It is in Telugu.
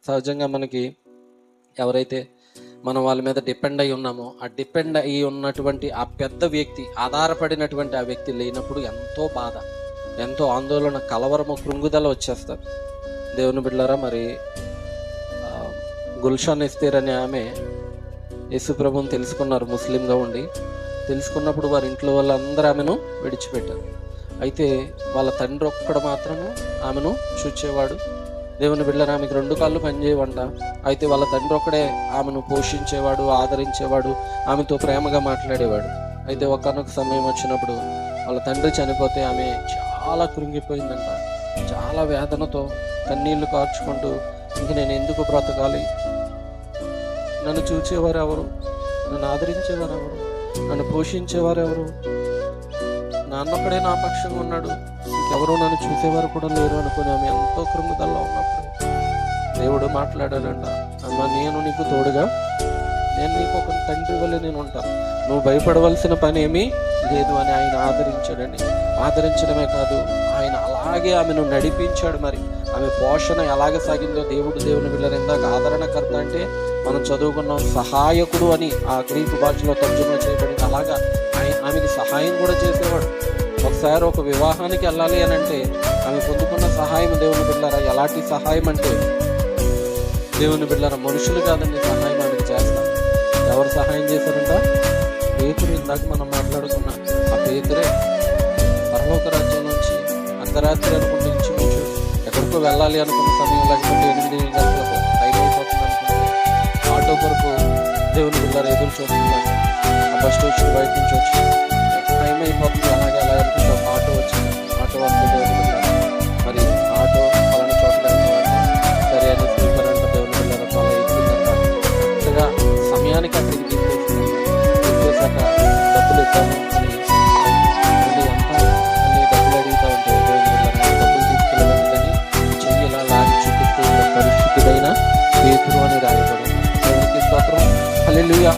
సహజంగా మనకి ఎవరైతే మనం వాళ్ళ మీద డిపెండ్ అయి ఉన్నామో, ఆ డిపెండ్ అయి ఉన్నటువంటి ఆ పెద్ద వ్యక్తి, ఆధారపడినటువంటి ఆ వ్యక్తి లేనప్పుడు ఎంతో బాధ, ఎంతో ఆందోళన, కలవరము, కృంగుదల వచ్చేస్తారు. దేవుని బిడ్డలారా, మరి గుల్షాన్ ఎస్తేర్ అనే ఆమె యేసు ప్రభువుని తెలుసుకున్నారు. ముస్లింగా ఉండి తెలుసుకున్నప్పుడు వారి ఇంట్లో వాళ్ళందరూ ఆమెను విడిచిపెట్టారు. అయితే వాళ్ళ తండ్రి ఒక్కడు మాత్రము ఆమెను చూచేవాడు. దేవుని బిడ్డలారా, ఆమెకు 2 కాళ్ళు పనిచేయవంట. అయితే వాళ్ళ తండ్రి ఒక్కడే ఆమెను పోషించేవాడు, ఆదరించేవాడు, ఆమెతో ప్రేమగా మాట్లాడేవాడు. అయితే ఒకానొక సమయం వచ్చినప్పుడు వాళ్ళ తండ్రి చనిపోతే ఆమె చాలా కృంగిపోయిందంట. చాలా వేదనతో కన్నీళ్లు కార్చుకుంటూ, ఇంక నేను ఎందుకు బ్రతకాలి, నన్ను చూచేవారు ఎవరు, నన్ను ఆదరించేవారు ఎవరు, నన్ను పోషించేవారు ఎవరు, నాన్నొక్కడే నా పక్షంగా ఉన్నాడు, ఇంకెవరూ నన్ను చూసేవారు కూడా లేరు అనుకుని ఆమె ఎంతో కృంగుదల్లో ఉన్నప్పుడు దేవుడు మాట్లాడాడంట, అమ్మ నేను నీకు తోడుగా, నేను నీకు ఒక తండ్రి వల్లే నేను ఉంటాను, నువ్వు భయపడవలసిన పని ఏమీ లేదు అని ఆయన ఆదరించాడని. ఆదరించడమే కాదు, ఆయన అలాగే ఆమెను నడిపించాడు. మరి ఆమె పోషణ ఎలాగ సాగిందో దేవుని బిడ్డలు, ఇందాక ఆదరణకర్త అంటే మనం చదువుకున్నాం, సహాయకుడు అని ఆ గ్రీకు భాషలో తర్జుమా చేయబడింది. అలాగా ఆమెకి సహాయం కూడా చేసేవాడు. ఒకసారి ఒక వివాహానికి వెళ్ళాలి అని అంటే ఆమె పొందుకున్న సహాయం దేవుని బిడ్డలారా, ఎలాంటి సహాయం అంటే దేవుని బిడ్డలారా, మనుషులు కాదండి సహాయం ఆమెకి చేస్తాం. ఎవరు సహాయం చేశారంట? పేతురు. ఇందాక మనం మాట్లాడుకున్నాం, ఆ పేతురే పరలోక రాజ్యం నుంచి అర్ధరాత్రి అనుకుంటే ఇంచుమించు ఎక్కడికో వెళ్ళాలి అనుకున్న సమయం, లేకపోతే 8 గంటలకు టైం అయిపోతుంది అనుకుంటే ఆటో కొరకు దేవుని బిడ్డలారా ఎదురు చూస్తున్నాను. ఆ బస్ స్టేషన్ బయట నుంచి వచ్చి టైం అయిపోతుంది, అలాగే అలా అనుకుంటే ఒక ఆటో వచ్చింది. ఆటో వస్తే దేవుని బిడ్డలారా, మరి ఆటో పలానా చోట్ల వెళ్తామంటే సరే అని స్లీపర్ అంటే దేవుని బిడ్డలారా చాలా ఎక్కిందంట. కరెక్ట్గా సమయానికి అక్కడికి తీసుకొచ్చాక డబ్బులు ఇద్దాము అని మళ్ళీ అంతా అన్ని డబ్బులు అడుగుతూ ఉంటే దేవుని బిడ్డలారా డబ్బులు తీసుకెళ్ళాలని కానీ చెయ్యి ఇలా లాగి చూపిస్తూ పరిశుద్ధుడైన పేతురు అని రాయబడింది. దేవునికి స్తోత్రం. హల్లెలూయా.